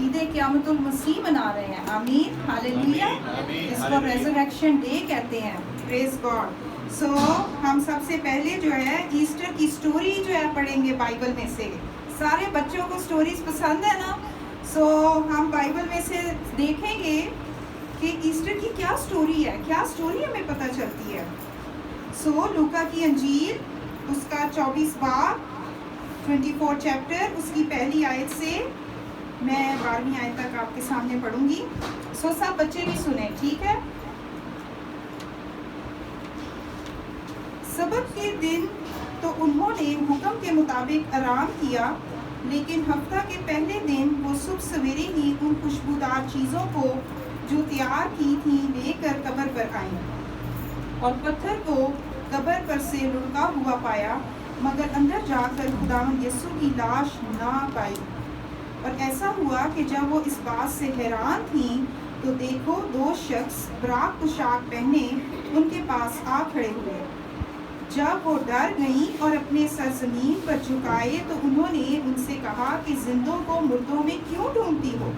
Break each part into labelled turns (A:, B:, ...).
A: عید قیامت المسیح منا رہے ہیں. آمین ہاللیلویا. اس کو ریزریکشن ڈے کہتے ہیں. پریز گاڈ. سو ہم سب سے پہلے جو ہے ایسٹر کی سٹوری جو ہے پڑھیں گے بائبل میں سے. سارے بچوں کو سٹوریز پسند ہے نا. سو ہم بائبل میں سے دیکھیں گے کہ ایسٹر کی کیا سٹوری ہے, کیا سٹوری ہمیں پتہ چلتی ہے. سو لوکا کی انجیل اس کا 24 باب 24 چیپٹر, اس کی پہلی آیت سے میں 12ویں آیت تک آپ کے سامنے پڑھوں گی. سو سب بچے بھی سنیں, ٹھیک ہے. سبت کے دن تو انہوں نے حکم کے مطابق آرام کیا, لیکن ہفتہ کے پہلے دن وہ صبح سویرے ہی ان خوشبودار چیزوں کو جو تیار کی تھیں لے کر قبر پر آئیں, اور پتھر کو قبر پر سے لڑکا ہوا پایا, مگر اندر جا کر خداوند یسوع کی لاش نہ پائی. اور ایسا ہوا کہ جب وہ اس بات سے حیران تھیں تو دیکھو 2 شخص براق پوشاک پہنے ان کے پاس آ کھڑے ہوئے. جب وہ ڈر گئیں اور اپنے سر زمین پر جھکائے تو انہوں نے ان سے کہا کہ زندوں کو مردوں میں کیوں ڈھونڈتی ہو؟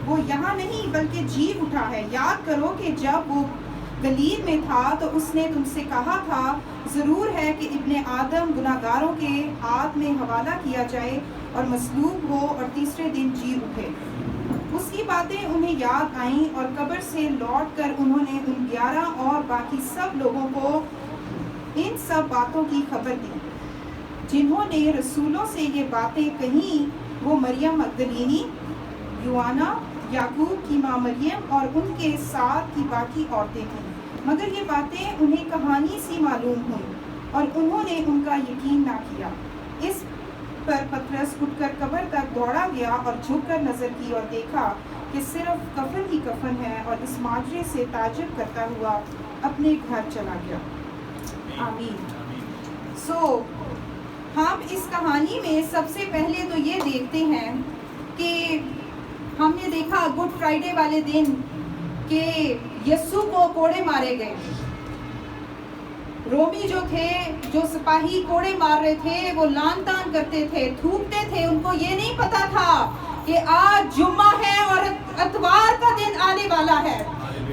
A: وہ یہاں نہیں بلکہ جی اٹھا ہے. یاد کرو کہ جب وہ گلیل میں تھا تو اس نے تم سے کہا تھا ضرور ہے کہ ابن آدم گناہگاروں کے ہاتھ میں حوالہ کیا جائے اور مصلوب ہو اور تیسرے دن جی اٹھے. اس کی باتیں انہیں یاد آئیں اور قبر سے لوٹ کر انہوں نے ان 11 اور باقی سب لوگوں کو ان سب باتوں کی خبر دی. جنہوں نے رسولوں سے یہ باتیں کہیں وہ مریم مگدلینی, یوانا, یعقوب کی ماں مریم اور ان کے ساتھ کی باقی عورتیں تھیں. مگر یہ باتیں انہیں کہانی سی معلوم ہوئی اور انہوں نے ان کا یقین نہ کیا. اس پر پترس اٹھ کر قبر تک دوڑا گیا اور جھک کر نظر کی اور دیکھا کہ صرف کفن ہی کفن ہے, اور اس ماجرے سے تعجب کرتا ہوا اپنے گھر چلا گیا. آمین. سو ہم اس کہانی میں سب سے پہلے تو یہ دیکھتے ہیں کہ ہم نے دیکھا گڈ فرائیڈے والے دن کہ یسوع کو کوڑے مارے گئے. رومی جو تھے, جو سپاہی کوڑے مار رہے تھے, وہ لان تان کرتے تھے, تھوکتے تھے. ان کو یہ نہیں پتا تھا کہ آج جمعہ ہے اور اتوار کا دن آنے والا ہے.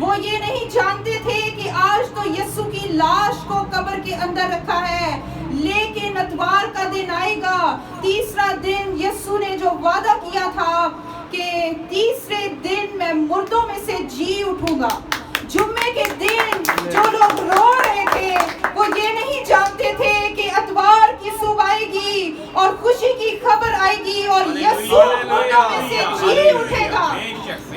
A: وہ یہ نہیں جانتے تھے کہ آج تو یسوع کی لاش کو قبر کے اندر رکھا ہے, لیکن اتوار کا دن آئے گا, تیسرا دن. یسوع نے جو وعدہ کیا تھا کہ تیسرے دن میں مردوں میں سے جی اٹھوں گا. جمعے کے دن جو لوگ رو رہے تھے وہ یہ نہیں جانتے تھے کہ اتوار کی صبح آئے گی اور خوشی کی خبر آئے گی اور یسوع مردوں میں سے جی اٹھے گا.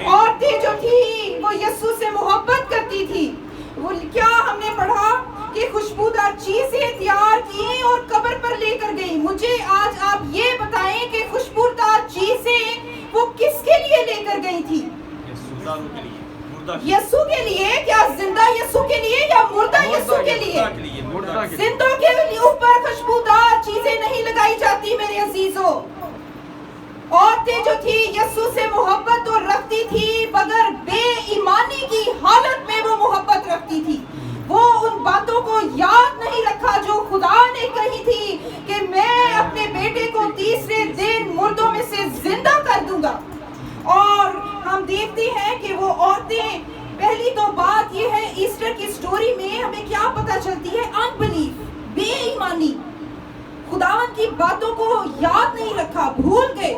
A: عورتیں جو تھی وہ یسوع سے محبت کرتی تھی. وہ کیا ہم نے پڑھا کہ خوشبودار چیزیں تیار کی اور قبر پر لے کر گئی. مجھے آج آپ یہ بتائیں کہ خوشبودار چیزیں وہ کس کے لیے لے کر گئی تھی؟ یسوع کے لیے. کیا زندہ یسوع کے لیے یا مردہ یسوع کے لیے؟ زندوں کے اوپر خوشبودار چیزیں نہیں لگائی جاتی میرے عزیزوں. عورتیں جو تھی یسوع سے محبت تو رکھتی تھی, مگر بے ایمانی کی حالت میں وہ محبت رکھتی تھی. وہ ان باتوں کو یاد نہیں رکھا جو خدا نے کہی تھی کہ میں اپنے بیٹے کو تیسرے دن مردوں میں سے زندہ کر دوں گا. اور ہم دیکھتے ہیں کہ وہ عورتیں, پہلی تو بات یہ ہے ایسٹر کی سٹوری میں ہمیں کیا پتہ چلتی ہے؟ انبلیف, بے ایمانی. خداوند کی باتوں کو یاد نہیں رکھا, بھول گئے.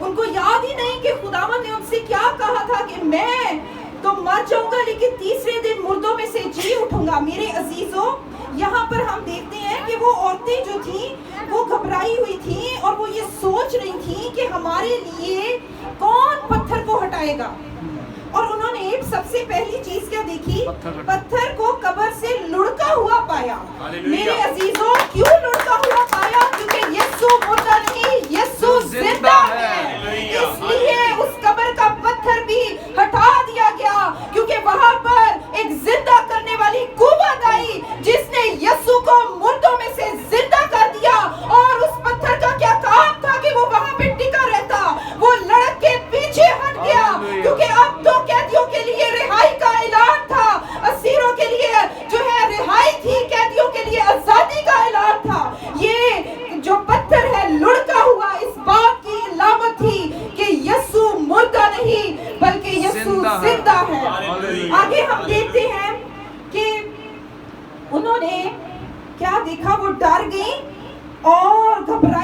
A: ان کو یاد ہی نہیں کہ خداوند نے ان سے کیا کہا تھا کہ میں تو مر جاؤں گا لیکن تیسرے دن مردوں میں سے جی اٹھوں گا. میرے عزیزوں, یہاں پر ہم دیکھتے ہیں کہ وہ عورتیں جو تھیں وہ گھبرائی ہوئی تھیں اور وہ یہ سوچ رہی تھیں کہ ہمارے لیے کون پتھر کو ہٹائے گا. اور انہوں نے سب سے پہلی چیز کیا دیکھی؟ پتھر کو قبر سے لڑکا ہوا پایا. میرے عزیزوں, کیوں لڑکا ہوا پایا؟ کیونکہ یسوع مردہ نہیں, یسوع زندہ ہے. اس لیے اس قبر کا پتھر بھی ہٹا دیا گیا, کیونکہ وہاں پر ایک زندہ کرنے والی قوت آئی جس نے یسوع کو مردوں میں سے زندہ کر دیا. اور اس پتھر کا کیا کام تھا کہ وہ وہاں پہ ٹکا رہتا؟ وہ لڑک کے پیچھے ہٹ گیا, کیونکہ اب تو قیدیوں کے لیے رہائی کا اعلان تھا, اسیروں کے لیے جو ہے رہائی تھی, قیدیوں کے لیے آزادی کا اعلان تھا. یہ جو پتھر ہے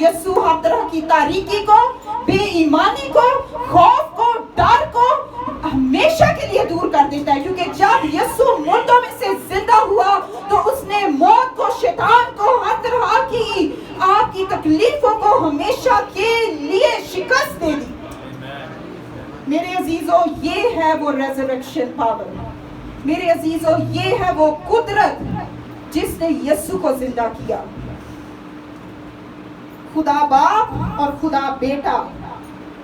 A: یسوع ہر طرح کی تاریکی کو، بے ایمانی کو، خوف کو، ڈر کو ہمیشہ کے لیے دور کر دیتا ہے، کیونکہ جب یسوع مردوں میں سے زندہ ہوا تو اس نے موت کو، شیطان کو، ہر طرح کی آپ کی تکلیفوں کو ہمیشہ کے لیے شکست دے دی۔ میرے عزیزو، یہ ہے وہ ریزریکشن پاور، میرے عزیزو یہ ہے وہ قدرت جس نے یسوع کو زندہ کیا۔ خدا باپ اور خدا بیٹا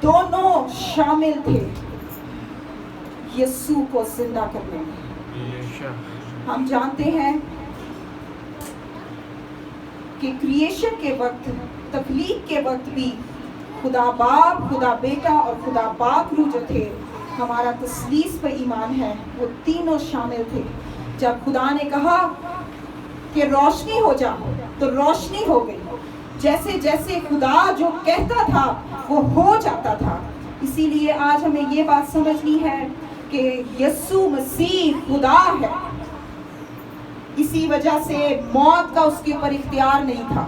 A: دونوں شامل تھے یسوع کو زندہ کرنے میں۔ ہم جانتے ہیں کہ کریشن کے وقت، تخلیق کے وقت بھی خدا باپ، خدا بیٹا اور خدا پاک روح جو تھے، ہمارا تثلیث پہ ایمان ہے، وہ تینوں شامل تھے۔ جب خدا نے کہا کہ روشنی ہو جا تو روشنی ہو گئی، جیسے جیسے خدا جو کہتا تھا وہ ہو جاتا تھا۔ اسی لیے آج ہمیں یہ بات سمجھنی ہے کہ یسوع مسیح خدا ہے، اسی وجہ سے موت کا اس کے اوپر اختیار نہیں تھا۔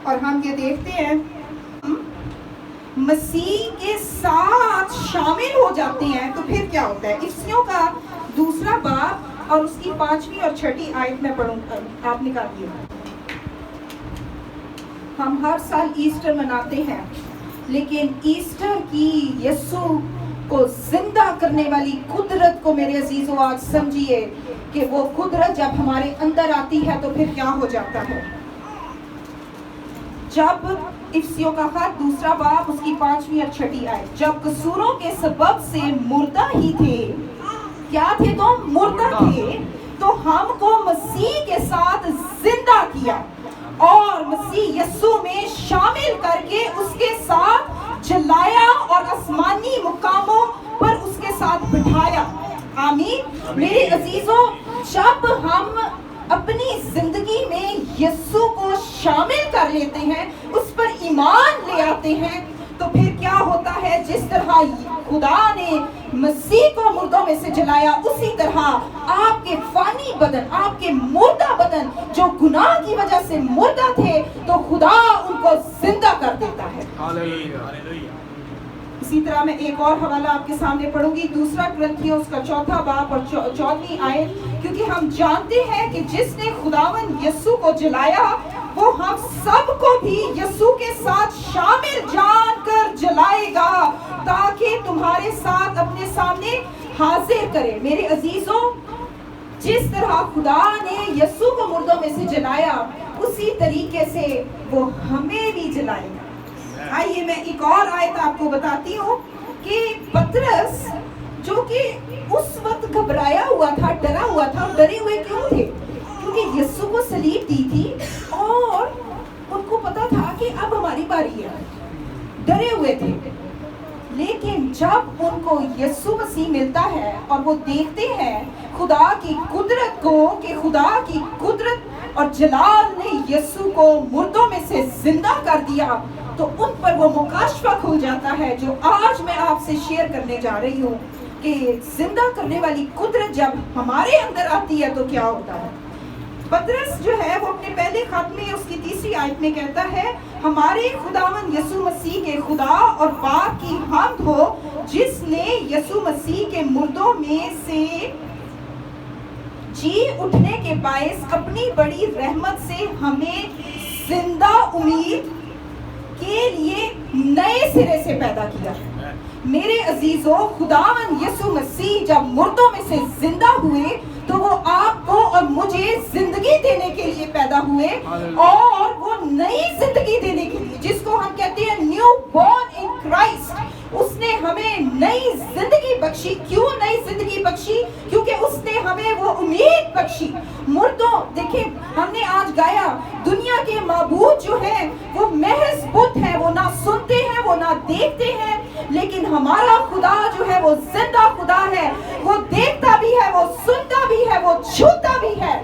A: اور ہم یہ دیکھتے ہیں مسیح کے ساتھ شامل ہو جاتے ہیں تو پھر کیا ہوتا ہے؟ افسیوں کا 2 باب اور اس کی 5ویں اور 6ٹھی آیت میں پڑھوں گا، آپ نکالیے۔ ہم ہر سال ایسٹر مناتے ہیں، لیکن ایسٹر کی یسوع کو زندہ کرنے والی قدرت کو میرے عزیزو آج سمجھیے کہ وہ قدرت جب ہمارے اندر آتی ہے تو پھر کیا ہو جاتا ہے۔ جب افسیوں کا خط 2 باب اس کی 5ویں اور 6ٹھی آیت، جب قصوروں کے سبب سے مردہ ہی تھے، کیا تھے تم؟ مردہ تھے، تو ہم کو مسیح کے ساتھ زندہ کیا اور مسیح یسوع میں شامل کر کے اس کے ساتھ جلایا اور آسمانی مقاموں پر اس کے ساتھ بٹھایا۔ آمین۔ میرے عزیزوں، جب ہم اپنی زندگی میں یسوع کو شامل کر لیتے ہیں، اس پر ایمان لے آتے ہیں، تو پھر کیا ہوتا ہے؟ جس طرح خدا نے مسیح کو مردوں میں سے جلایا، اسی طرح آپ کے فانی بدن، آپ کے مردہ بدن جو گناہ کی وجہ سے مردہ تھے، تو خدا ان کو زندہ کر دیتا ہے۔ اسی طرح میں ایک اور حوالہ آپ کے سامنے پڑھوں گی، 2 کرنتھیوں اس کا 4 باب اور 14ویں آیت، کیونکہ ہم جانتے ہیں کہ جس نے خداوند یسوع کو جلایا وہ ہم سب کو بھی یسوع کے ساتھ شامل جان کر جلائے گا، تاکہ تمہارے ساتھ اپنے سامنے حاضر کرے۔ میرے عزیزوں، جس طرح خدا نے یسوع کو مردوں میں سے جلایا، اسی طریقے سے وہ ہمیں بھی جلائے گا۔ آئیے میں ایک اور آیت آپ کو بتاتی ہوں کہ پطرس جو کہ اس وقت گھبرایا ہوا تھا، ڈرا ہوا تھا، ڈرے ہوئے کیوں تھے؟ کیونکہ یسوع کو صلیب دی تھی اور ان کو پتا تھا کہ اب ہماری باری ہے، ڈرے ہوئے تھے۔ لیکن جب ان کو یسوع مسیح ملتا ہے اور وہ دیکھتے ہیں خدا کی قدرت کو، کہ خدا کی قدرت اور جلال نے یسوع کو مردوں میں سے زندہ کر دیا، تو ان پر وہ مکاشفہ کھل جاتا ہے جو آج میں آپ سے شیئر کرنے جا رہی ہوں، کہ زندہ کرنے والی قدرت جب ہمارے اندر آتی ہے تو کیا ہوتا ہے۔ پطرس جو ہے وہ اپنے پہلے خط میں اس کی 3 آیت میں کہتا ہے، ہمارے خداوند یسوع مسیح کے خدا اور باپ کی حمد ہو، جس نے یسوع مسیح کے مردوں میں سے جی اٹھنے کے باعث اپنی بڑی رحمت سے ہمیں زندہ امید کے لیے نئے سرے سے پیدا کیا۔ میرے عزیزوں، خداوند یسوع مسیح جب مردوں میں سے زندہ ہوئے تو وہ آپ کو اور مجھے زندگی دینے کے لیے پیدا ہوئے، اور وہ نئی زندگی دینے کے لیے، جس کو ہم کہتے ہیں نیو بورن ان کرائسٹ، اس نے ہمیں نئی زندگی بخشی۔ کیوں نئی زندگی بخشی؟ کیونکہ اس نے ہمیں وہ امید بخشی۔ مردوں، دیکھیں ہم نے آج گایا، دنیا کے معبود جو ہیں وہ محض بت ہیں، وہ نہ سنتے ہیں، وہ نہ دیکھتے ہیں، لیکن ہمارا خدا جو ہے وہ زندہ خدا ہے، وہ دیکھتا بھی ہے، وہ سنتا بھی ہے، وہ چھوتا بھی ہے،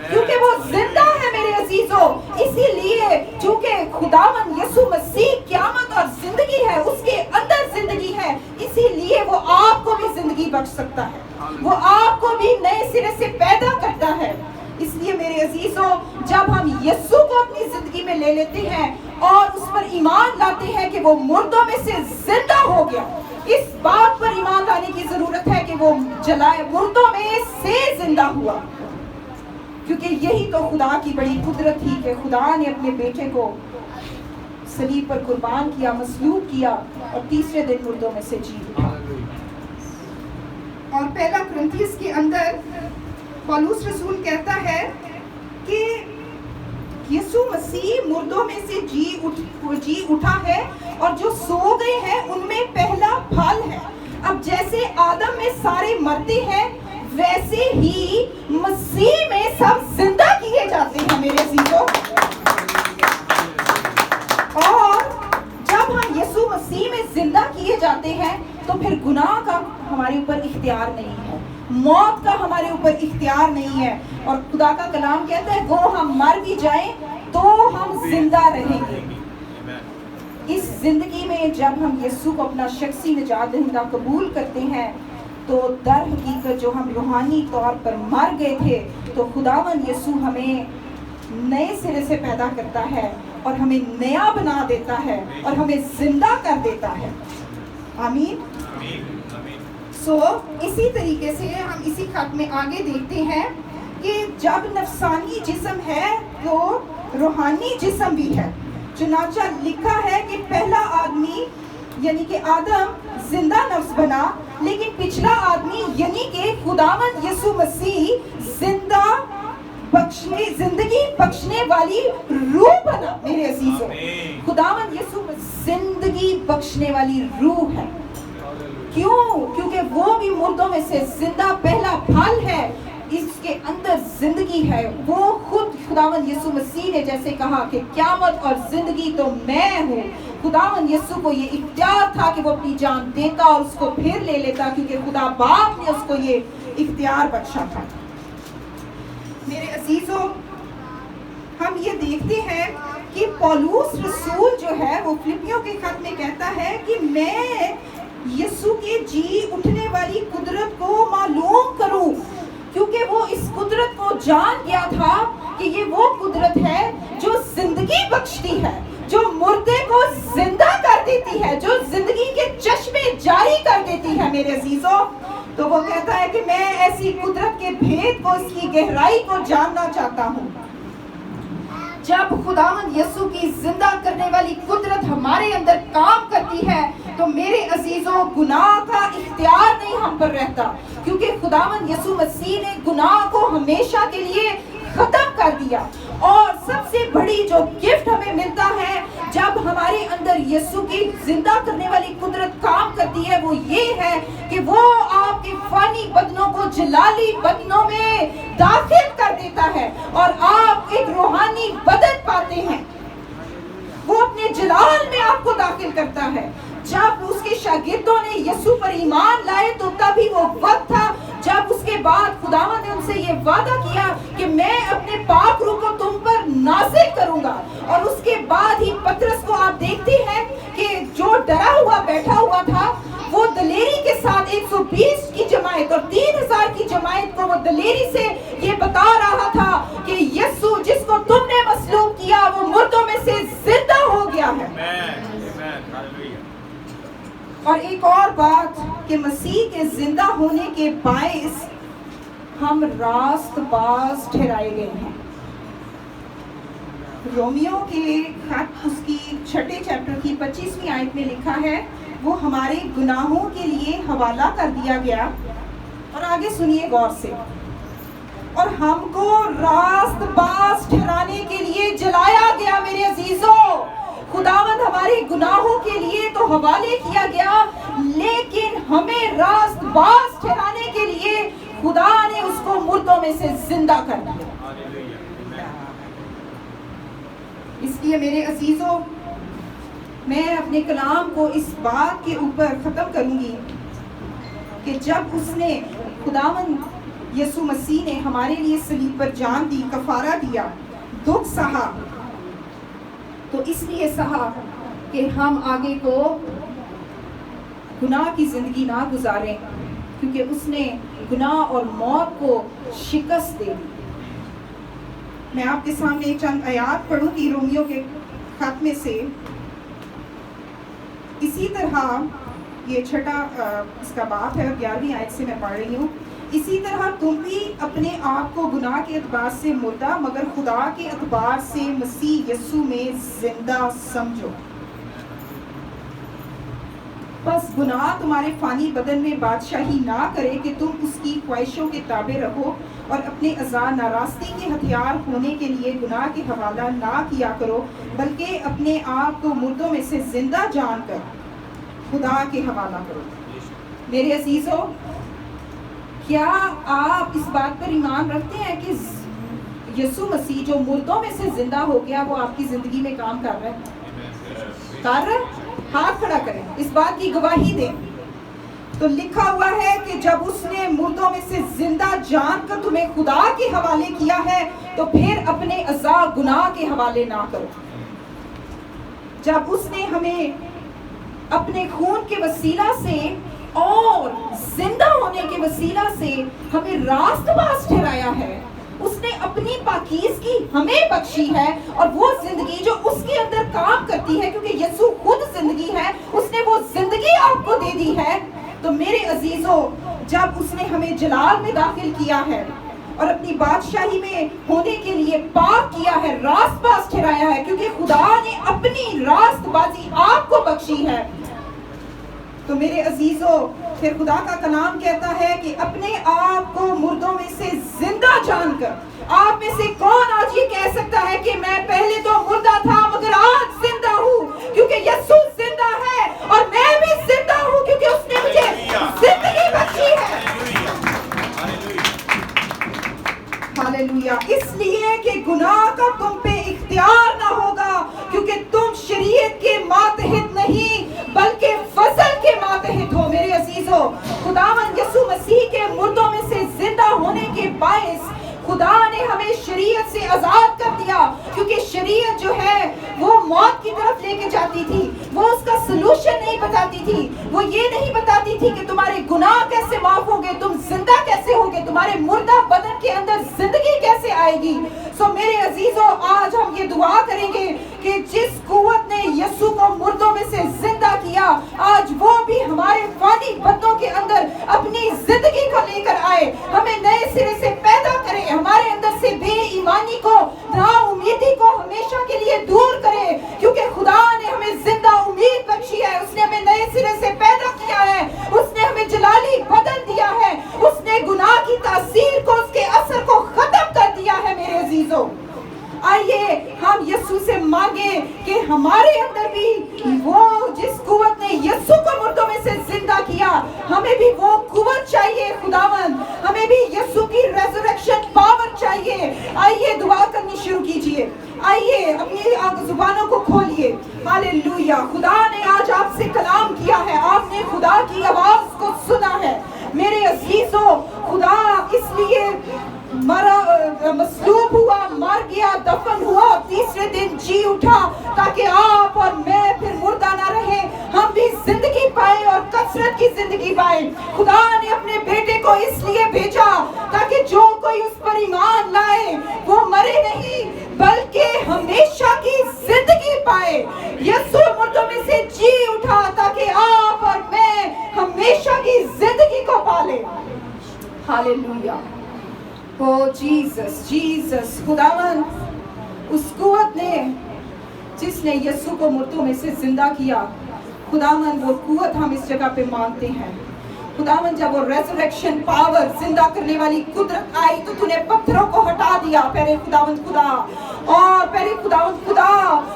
A: کیونکہ وہ زندہ ہے میرے عزیزوں۔ اسی لیے چونکہ خداوند یسوع مسیح قیامت اور زندگی ہے، اس کے اندر زندگی ہے، اسی لیے وہ آپ کو بھی زندگی بخش سکتا ہے، وہ آپ کو بھی نئے سرے سے پیدا کرتا ہے۔ اس لیے میرے عزیزوں،
B: جب ہم یسوع کو اپنی زندگی میں لے لیتے ہیں اور اس پر ایمان لاتے ہیں کہ وہ مردوں میں سے زندہ ہو گیا، اس بات پر ایمان لانے کی ضرورت ہے کہ وہ جلائے مردوں میں سے زندہ ہوا، کیونکہ یہی تو خدا کی بڑی قدرت تھی کہ خدا نے اپنے بیٹے کو صلیب پر قربان کیا، مصلوب کیا اور تیسرے دن مردوں میں سے جی اٹھا۔
A: اور پہلا کرنتھیس کے اندر پولس رسول کہتا ہے کہ یسوع مسیح مردوں میں سے جی اٹھا ہے اور جو سو گئے ہیں ان میں پہلا پھل ہے۔ اب جیسے آدم میں سارے مرتے ہیں ویسے ہی مسیح میں سب زندہ کیے جاتے ہیں میرے عزیزو۔ اور جب ہم یسوع مسیح میں زندہ کیے جاتے ہیں تو پھر گناہ کا ہمارے اوپر اختیار نہیں ہے، موت کا ہمارے اوپر اختیار نہیں ہے، اور خدا کا کلام کہتا ہے وہ ہم مر بھی جائیں تو ہم زندہ رہیں گے۔ اس زندگی میں جب ہم یسوع کو اپنا شخصی نجات دہندہ قبول کرتے ہیں تو در حقیقت جو ہم روحانی طور پر مر گئے تھے تو خداوند یسوع ہمیں نئے سرے سے پیدا کرتا ہے اور ہمیں نیا بنا دیتا ہے اور ہمیں زندہ کر دیتا ہے۔ آمین۔ اسی طریقے سے ہم اسی خط میں آگے دیکھتے ہیں کہ جب نفسانی جسم ہے تو روحانی جسم بھی ہے، چنانچہ لکھا ہے کہ پہلا آدمی یعنی کہ آدم زندہ نفس بنا، لیکن پچھلا آدمی یعنی کہ خداوند یسوع مسیح زندگی بخشنے والی روح بنا میرے عزیزو۔ خداوند یسوع زندگی بخشنے والی روح ہے۔ کیوں؟ کیونکہ وہ بھی مردوں میں سے زندہ پہلا پھل ہے، اس کے اندر زندگی ہے۔ وہ خود خداوند یسوع مسیح نے جیسے کہا کہ قیامت اور زندگی تو میں ہوں، خداوند یسوع کو یہ اختیار تھا کہ وہ اپنی جان دیتا اور اس کو پھر لے لیتا، کیونکہ خدا باپ نے اس کو یہ اختیار بخشا تھا۔ میرے عزیزو، ہم یہ دیکھتے ہیں کہ پولس رسول جو ہے وہ فلپیوں کے خط میں کہتا ہے کہ میں یسوع کے جی اٹھنے والی قدرت کو معلوم کروں، کیونکہ وہ اس قدرت کو جان گیا تھا کہ یہ وہ قدرت ہے جو زندگی بخشتی ہے، جو مردے کو زندہ کر دیتی ہے، جو زندگی کے چشمے جاری کر دیتی ہے میرے عزیزو۔ تو وہ کہتا ہے کہ میں ایسی قدرت کے بھید کو، اس کی گہرائی کو جاننا چاہتا ہوں۔ جب خداوند یسوع کی زندہ کرنے والی قدرت ہمارے اندر کام کرتی ہے تو میرے عزیزوں گناہ کا اختیار نہیں ہم پر رہتا، کیونکہ خداوند یسوع مسیح نے گناہ کو ہمیشہ کے لیے ختم کر دیا۔ اور سب سے بڑی جو گفٹ ہمیں ملتا ہے جب ہمارے اندر یسوع کی زندہ کرنے والی قدرت کام کرتی ہے وہ یہ ہے کہ وہ آپ کے فانی بدنوں کو جلالی بدنوں میں داخل کر دیتا ہے اور آپ ایک روحانی بدن پاتے ہیں۔ وہ اپنے جلال میں آپ کو داخل کرتا ہے۔ جب اس کے شاگردوں نے یسوع پر ایمان لائے تو تبھی وہ وقت تھا جب اس کے بعد خداوند نے ان سے یہ وعدہ کیا کہ میں اپنے پاک روح کو تم پر نازل کروں گا۔ اور اس کے بعد ہی پترس کو آپ دیکھتے ہیں کہ جو ڈرا ہوا بیٹھا ہوا تھا وہ دلیری کے ساتھ 120 کی جماعت اور 3000 کی جماعت کو وہ دلیری سے یہ بتا رہا تھا کہ یسوع جس کو تم نے مصلوب کیا وہ مردوں میں سے زندہ ہو گیا ہے۔ اور ایک اور بات کہ مسیح کے زندہ ہونے کے باعث ہم راست باز ٹھہرائے گئے ہیں۔ رومیو کے خط اس کی 6 چیپٹر کی 25ویں آیت میں لکھا ہے وہ ہمارے گناہوں کے لیے حوالہ کر دیا گیا، اور آگے سنیے غور سے، اور ہم کو راست باز ٹھہرانے کے لیے جلایا گیا میرے عزیزوں۔ خداوند ہمارے گناہوں کے لیے تو حوالے کیا گیا، لیکن ہمیں راست باز ٹھہرانے کے لیے خدا نے اس کو مردوں میں سے زندہ کر دیا۔ اس لیے میرے عزیزوں میں اپنے کلام کو اس بات کے اوپر ختم کروں گی کہ جب اس نے خداوند یسوع مسیح نے ہمارے لیے صلیب پر جان دی، کفارہ دیا، دکھ سہا، تو اس لیے سہا کہ ہم آگے کو گناہ کی زندگی نہ گزاریں، کیونکہ اس نے گناہ اور موت کو شکست دے دی۔ میں آپ کے سامنے چند آیات پڑھوں گی رومیو کے خط میں سے. اسی طرح یہ چھٹا اس کا باب ہے اور 11ویں آیت سے میں پڑھ رہی ہوں. اسی طرح تم بھی اپنے آپ کو گناہ کے اعتبار سے مردہ مگر خدا کے اعتبار سے مسیح یسوع میں زندہ سمجھو. بس گناہ تمہارے فانی بدن میں بادشاہی نہ کرے کہ تم اس کی خواہشوں کے تابع رہو اور اپنے اعضاء ناراستی کے ہتھیار ہونے کے لیے گناہ کے حوالہ نہ کیا کرو بلکہ اپنے آپ کو مردوں میں سے زندہ جان کر خدا کے حوالہ کرو. میرے عزیزو، کیا آپ اس بات پر ایمان رکھتے ہیں کہ یسوع مسیح جو مردوں میں سے زندہ ہو گیا وہ آپ کی زندگی میں کام کر رہا ہے؟ کر رہا ہے؟ ہاتھ کھڑا کریں، اس بات کی گواہی دیں. تو لکھا ہوا ہے کہ جب اس نے مردوں میں سے زندہ جان کر تمہیں خدا کے حوالے کیا ہے تو پھر اپنے اعضاء گناہ کے حوالے نہ کرو. جب اس نے ہمیں اپنے خون کے وسیلہ سے اور زندہ ہونے کے وسیلہ سے ہمیں راست باز ٹھہرایا ہے، اس نے اپنی پاکیزگی ہمیں بخشی ہے اور وہ زندگی جو اس کے اندر کام کرتی ہے، کیونکہ یسوع خود زندگی ہے، اس نے وہ زندگی آپ کو دے دی ہے. تو میرے عزیزو، جب اس نے ہمیں جلال میں داخل کیا ہے اور اپنی بادشاہی میں ہونے کے لیے پاک کیا ہے، راست باز ٹھہرایا ہے، کیونکہ خدا نے اپنی راست بازی آپ کو بخشی ہے. تو میرے عزیزو، پھر خدا کا کلام کہتا ہے کہ اپنے آپ کو مردوں میں سے زندہ جان کر، آپ میں سے کون آج یہ کہہ سکتا ہے کہ میں پہلے تو مردہ تھا مگر آج زندہ ہوں، کیونکہ یسوع زندہ ہے اور میں بھی زندہ ہوں کیونکہ اس نے مجھے زندگی بخشی ہے. ہاللویا. اس لیے کہ گناہ کا تم پہ اختیار نہ ہوگا، کیونکہ تم شریعت کے ماتحت نہیں بلکہ فضل کے ماتحت ہو. میرے عزیزو، خداوند یسوع مسیح کے مردوں میں سے زندہ ہونے کے باعث خدا نے ہمیں شریعت سے آزاد کر دیا، کیونکہ شریعت جو ہے وہ موت کی طرف لے کے جاتی تھی. وہ اس کا سلوشن نہیں بتاتی تھی، وہ یہ نہیں بتاتی تھی کہ تمہارے گناہ کیسے معاف ہوگے، تم زندہ کیسے ہوگے، تمہارے مردہ بدن کے اندر زندگی کیسے آئے گی. سو میرے عزیزو، آج ہم یہ دعا کریں گے کہ جس قوت نے یسوع کو مردوں میں سے زندہ کیا، آج وہ بھی ہمارے فانی بدنوں کے اندر اپنی زندگی کو لے کر آئے، ہمیں نئے سرے سے پیدا کرے، ہمارے اندر سے بے ایمانی کو، نا امیدی کو ہمیشہ کے لیے دور کرے، کیونکہ خدا نے ہمیں زندہ امید بخشی ہے. اس نے ہمیں نئے سرے سے پیدا کیا ہے، اس نے ہمیں جلالی بدن دیا ہے، اس نے گناہ کی تاثیر کو، اس کے اثر کو ختم کر دیا ہے. میرے عزیزو، آئیے ہم یسوع سے مانگیں کہ ہمارے اندر بھی وہ جس قوت نے یسوع کو مردوں میں سے زندہ کیا، ہمیں بھی وہ قوت چاہیے. خداوند، ہمیں بھی یسوع کی ریزریکشن پاور چاہیے. آئیے دعا کرنی شروع کیجئے، آئیے اپنی زبانوں کو کھولیے. ہاللویا. خدا نے آج آپ سے کلام کیا ہے، آپ نے خدا کی آواز کو سنا ہے. میرے عزیزو، خدا اس لیے مصلوب ہوا، مر گیا، دفن ہوا، تیسرے دن جی اٹھا تاکہ آپ اور میں پھر مردہ نہ رہے، ہم بھی زندگی پائیں اور کثرت کی زندگی پائیں. خدا نے اپنے بیٹے کو اس لیے بھیجا تاکہ جو کوئی اس پر ایمان لائے وہ مرے نہیں بلکہ ہمیشہ کی زندگی پائے. یسوع مردوں میں سے جی اٹھا تاکہ آپ اور میں ہمیشہ کی زندگی کو پالیں. ہاللویا. او جیسس، جیسس. خداوند، اس قوت نے جس نے یسوع کو مردوں میں سے زندہ کیا، خداوند وہ قوت ہم اس جگہ پہ مانگتے ہیں. خداوند، جب وہ ریزریکشن پاور، زندہ کرنے والی قدرت آئی تو تو نے پتھروں کو ہٹا دیا پہلے خداوند خدا، اور پہلے خداوند خدا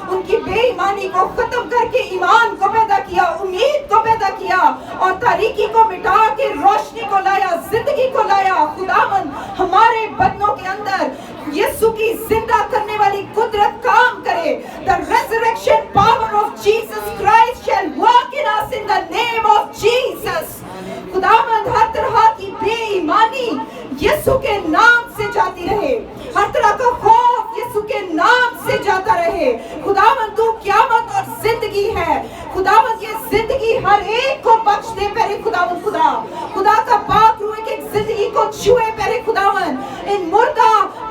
A: ان کی بے ایمانی کو ختم کر کے ایمان کو پیدا کیا، امید کو پیدا کیا، اور تاریکی کو مٹا کے روشنی کو لایا، زندگی کو لایا. خداوند، ہمارے بدنوں کے اندر یسوع کی زندہ کرنے والی قدرت کام کرے. The resurrection power of Jesus Christ shall work in us in the name of Jesus. خداوند، ہر طرح کی بے ایمانی یسوع کے نام سے جاتی رہے، ہر طرح کا خوف یسوع کے نام سے جاتا رہے. خداوند، تو قیامت اور زندگی ہے. خداوند، یہ زندگی ہر ایک کو بخش دے پہلے خداوند خدا. خدا کا پاک روح ایک زندگی کو چھوئے پہلے خداوند. ان مردہ